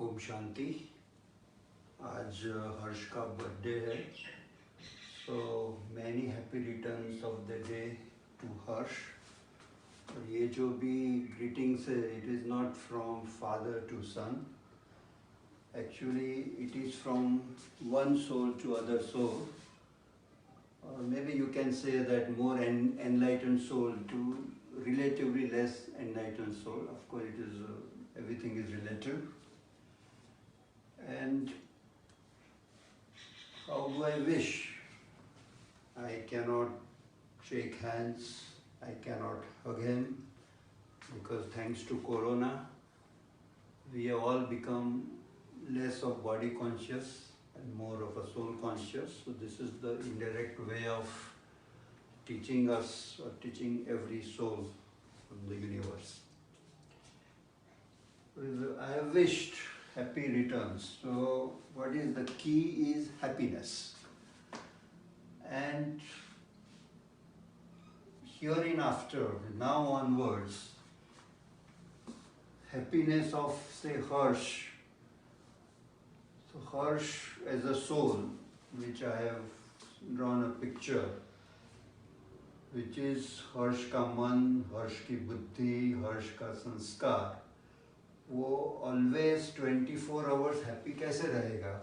ओम शांति। आज हर्ष का बर्थडे है, so many happy returns of the day to Harsh. और ये जो भी ग्रीटिंग्स है, it is not from father to son, actually it is from one soul to other soul, or maybe you can say that more enlightened soul to relatively less enlightened soul. Of course, it is everything is relative. And how do I wish? I cannot shake hands, I cannot hug him, because thanks to Corona, we have all become less of body conscious and more of a soul conscious. So this is the indirect way of teaching us, or teaching every soul from the universe. I have wished happy returns. So what is the key is happiness. And hereinafter, now onwards, happiness of, say, Harsh. So Harsh as a soul, which I have drawn a picture, which is हर्ष का मन, हर्ष की बुद्धि, हर्ष का संस्कार, वो always 24 hours happy कैसे रहेगा?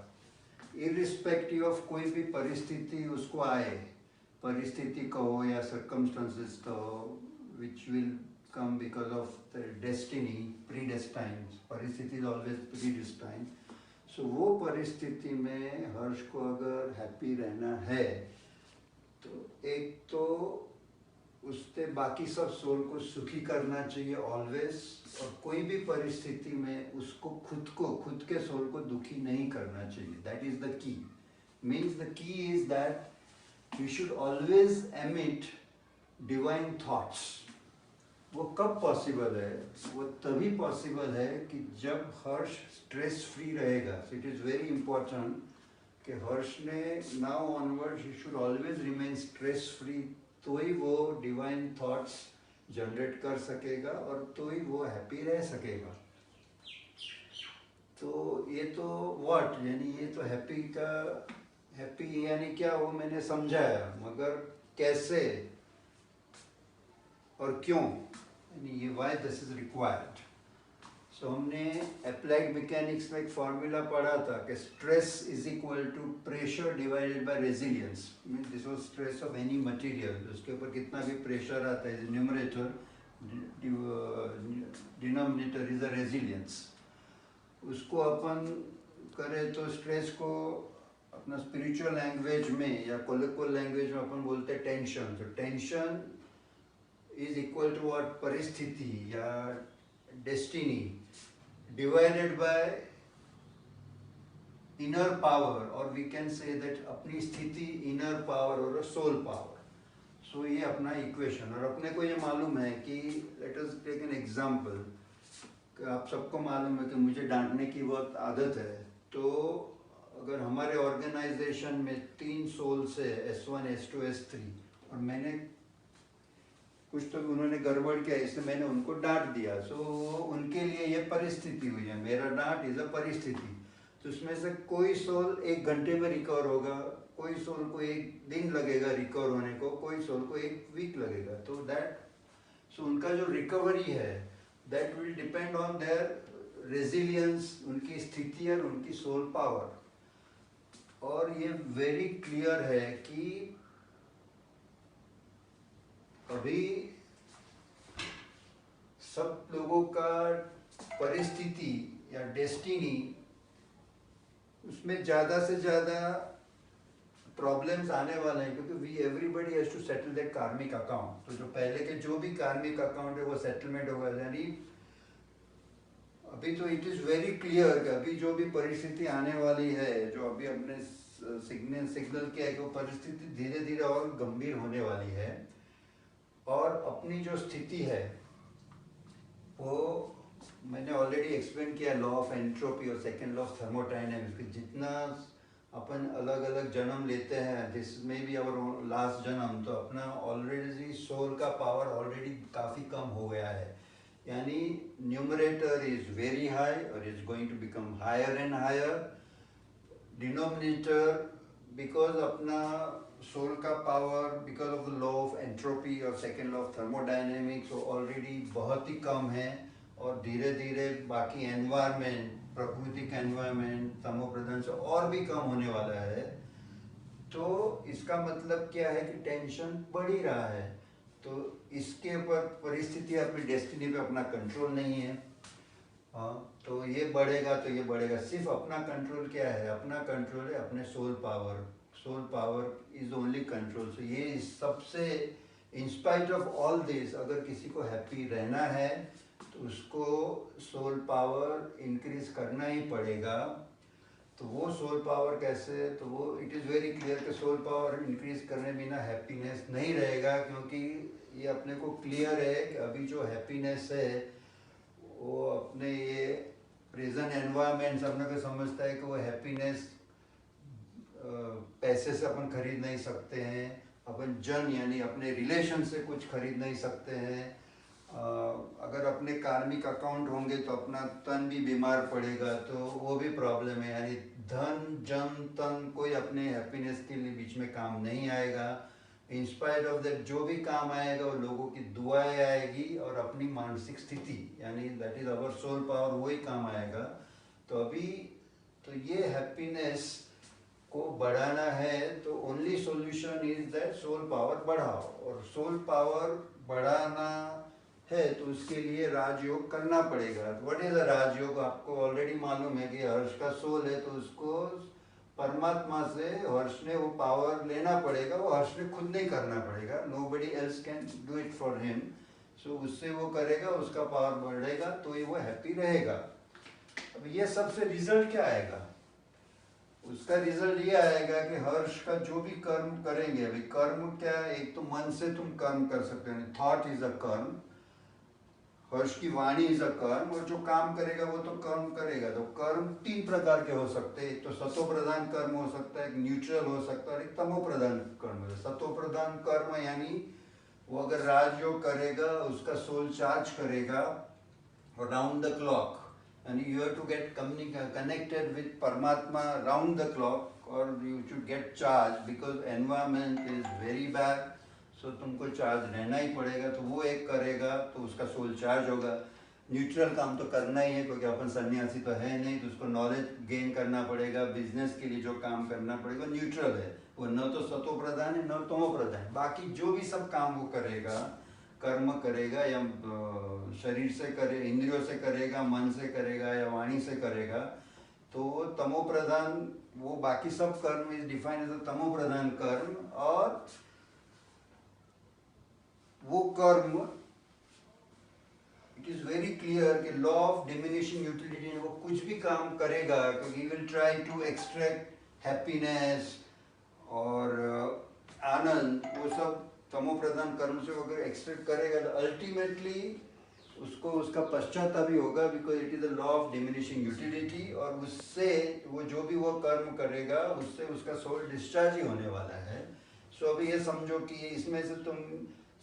Irrespective of कोई भी परिस्थिति उसको आए, परिस्थिति कहो या circumstances कहो, which will come because of the destiny, predestined. परिस्थिति is always predestined. So वो परिस्थिति में हर्ष को अगर हैप्पी रहना है, तो एक तो उससे बाकी सब सोल को सुखी करना चाहिए ऑलवेज, और कोई भी परिस्थिति में उसको खुद के सोल को दुखी नहीं करना चाहिए. That is the key. Means the key is that you should always emit divine thoughts. वो कब पॉसिबल है? वो तभी पॉसिबल है कि जब हर्ष स्ट्रेस फ्री रहेगा. So it is very important कि हर्ष ने now onwards he should always remain stress free, तो ही वो डिवाइन थॉट्स जनरेट कर सकेगा और तो ही वो हैप्पी रह सकेगा. तो ये तो व्हाट, यानी ये तो हैप्पी का, हैप्पी यानी क्या वो मैंने समझाया, मगर कैसे और क्यों, यानी ये why this is required. So हमने अप्लाइड मैकेनिक्स में एक फॉर्मूला पढ़ा था कि stress is equal to pressure divided by resilience. Mean this was stress of any material, उसके ऊपर कितना भी प्रेशर आता है, numerator, denominator is a resilience. उसको अपन करें तो स्ट्रेस को अपना स्पिरिचुअल लैंग्वेज में या कोलिक्वल लैंग्वेज में अपन बोलते हैं टेंशन. तो tension is equal to what? परिस्थिति या destiny divided by inner power, or we can say that अपनी स्थिति inner power और a soul power. So ये अपना equation. और अपने को ये मालूम है कि let us take an example. आप सबको मालूम है कि मुझे डांटने की बहुत आदत है. तो अगर हमारे ऑर्गेनाइजेशन में 3 सोल्स है, S1, S2, S3, और मैंने कुछ तो उन्होंने गड़बड़ किया, इसलिए मैंने उनको डांट दिया. सो उनके लिए ये परिस्थिति हुई है. मेरा डांट इज अ परिस्थिति. तो उसमें से कोई सोल 1 घंटे में रिकवर होगा, कोई सोल को 1 दिन लगेगा रिकवर होने को, कोई सोल को 1 वीक लगेगा. तो दैट, सो उनका जो रिकवरी है that will depend on their resilience, उनकी स्थिति और उनकी सोल पावर. और ये वेरी क्लियर है कि अभी सब लोगों का परिस्थिति या डेस्टिनी, उसमें ज़्यादा से ज़्यादा प्रॉब्लम्स आने वाले हैं, क्योंकि we everybody has to settle that karmic account. तो जो पहले के जो भी कार्मिक अकाउंट है वो सेटलमेंट होगा. यानी अभी तो इट इज़ वेरी क्लियर कि अभी जो भी परिस्थिति आने वाली है, जो अभी हमने सिग्नल किया है कि वो परिस्थिति धीरे धीरे और गंभीर होने वाली है. और अपनी जो स्थिति है वो मैंने ऑलरेडी एक्सप्लेन किया, लॉ ऑफ एंट्रोपी और सेकेंड लॉ ऑफ थर्मोडायनेमिक्स. जितना अपन अलग अलग जन्म लेते हैं, दिस में भी अवर लास्ट जन्म, तो अपना ऑलरेडी सोल का पावर ऑलरेडी काफ़ी कम हो गया है. यानी न्यूमरेटर इज वेरी हाई और is going to become higher and higher. Denominator because अपना सोल का power because of the law of entropy और second law of thermodynamics already बहुत ही कम है और धीरे धीरे बाकी एनवायरमेंट, प्राकृतिक एनवायरमेंट तमो प्रधान से और भी कम होने वाला है. तो इसका मतलब क्या है कि टेंशन बढ़ ही रहा है. तो इसके ऊपर परिस्थिति अपनी डेस्टिनी पे अपना कंट्रोल नहीं है. हाँ, तो ये बढ़ेगा तो ये बढ़ेगा. सिर्फ अपना कंट्रोल क्या है? अपना कंट्रोल है अपने soul power. Soul power is only control. So ये सबसे इंस्पाइट ऑफ ऑल दिस, अगर किसी को हैप्पी रहना है तो उसको सोल पावर इंक्रीज करना ही पड़ेगा. तो वो सोल पावर कैसे? तो वो इट इज़ वेरी क्लियर कि सोल पावर इंक्रीज करने बिना हैप्पीनेस नहीं रहेगा, क्योंकि ये अपने को क्लियर है कि अभी जो हैप्पीनेस है वो अपने ये प्रेजेंट एनवायरनमेंट अपने को समझता है कि वो हैप्पीनेस पैसे से अपन खरीद नहीं सकते हैं. अपन जन यानी अपने रिलेशन से कुछ खरीद नहीं सकते हैं. अगर अपने कार्मिक अकाउंट होंगे तो अपना तन भी बीमार पड़ेगा, तो वो भी प्रॉब्लम है. यानी धन जन तन कोई अपने हैप्पीनेस के लिए बीच में काम नहीं आएगा. इंस्पायर ऑफ दैट जो भी काम आएगा वो लोगों की दुआएं आएगी और अपनी मानसिक स्थिति यानी that is our soul power, वही काम आएगा. तो अभी तो ये हैप्पीनेस को बढ़ाना है तो only solution is that soul power बढ़ाओ. और सोल पावर बढ़ाना है तो उसके लिए राजयोग करना पड़ेगा. व्हाट इज अ राजयोग? आपको ऑलरेडी मालूम है कि हर्ष का सोल है तो उसको परमात्मा से हर्ष ने वो पावर लेना पड़ेगा. वो हर्ष ने खुद नहीं करना पड़ेगा. Nobody else can do it for him. So उससे वो करेगा, उसका पावर बढ़ेगा तो ये वो हैप्पी रहेगा. अब ये सबसे रिजल्ट क्या आएगा? उसका रिजल्ट ये आएगा कि हर्ष का जो भी कर्म करेंगे, अभी कर्म क्या है? एक तो मन से तुम कर्म कर सकते हो, थॉट इज अ कर्म. हर्ष की वाणी इज अ कर्म. और जो काम करेगा वो तो कर्म करेगा. तो कर्म तीन प्रकार के हो सकते हैं. एक तो सतो प्रधान कर्म हो सकता है, एक न्यूट्रल हो सकता है और एक तमो प्रधान कर्म है. सतो प्रधान कर्म यानी वो अगर राजयोग करेगा उसका सोल चार्ज करेगा round the clock. And you have to get connected with Paramatma round the clock, or you should get charged because environment is very bad. So तुमको चार्ज रहना ही पड़ेगा. तो वो एक करेगा तो उसका सोल चार्ज होगा. न्यूट्रल काम तो करना ही है क्योंकि अपन सन्यासी तो है नहीं, तो उसको नॉलेज गेन करना पड़ेगा. बिजनेस के लिए जो काम करना पड़ेगा न्यूट्रल है. वो न तो सतो प्रधान है न तमो प्रधान. बाकी जो भी सब काम वो करेगा, कर्म करेगा या शरीर से करे, इंद्रियों से करेगा, मन से करेगा या वाणी से करेगा, तो तमो प्रधान वो बाकी सब कर्म इज डिफाइंड एज तमो प्रधान कर्म. और वो कर्म इट इज वेरी क्लियर कि लॉ ऑफ डिमिनिशिंग यूटिलिटी, वो कुछ भी काम करेगा क्योंकि will try to extract happiness और आनंद, वो सब तमो प्रधान कर्म से अगर एक्सट्रैक्ट करेगा तो अल्टीमेटली उसको उसका पश्चाताप भी होगा because it is the law of diminishing utility. और उससे वो जो भी वो कर्म करेगा उससे उसका सोल डिस्चार्ज ही होने वाला है. सो अभी ये समझो कि इसमें से तुम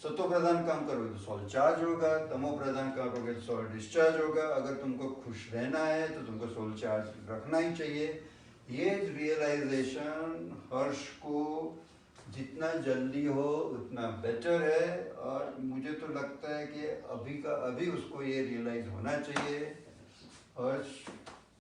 सतो प्रधान काम करोगे तो सोल चार्ज होगा, तमो प्रधान काम करोगे तो सोल डिस्चार्ज होगा. अगर तुमको खुश रहना है तो तुमको सोल चार्ज रखना ही चाहिए. ये रियलाइजेशन हर्ष को जितना जल्दी हो उतना बेटर है. और मुझे तो लगता है कि अभी का अभी उसको ये रियलाइज होना चाहिए. हर्ष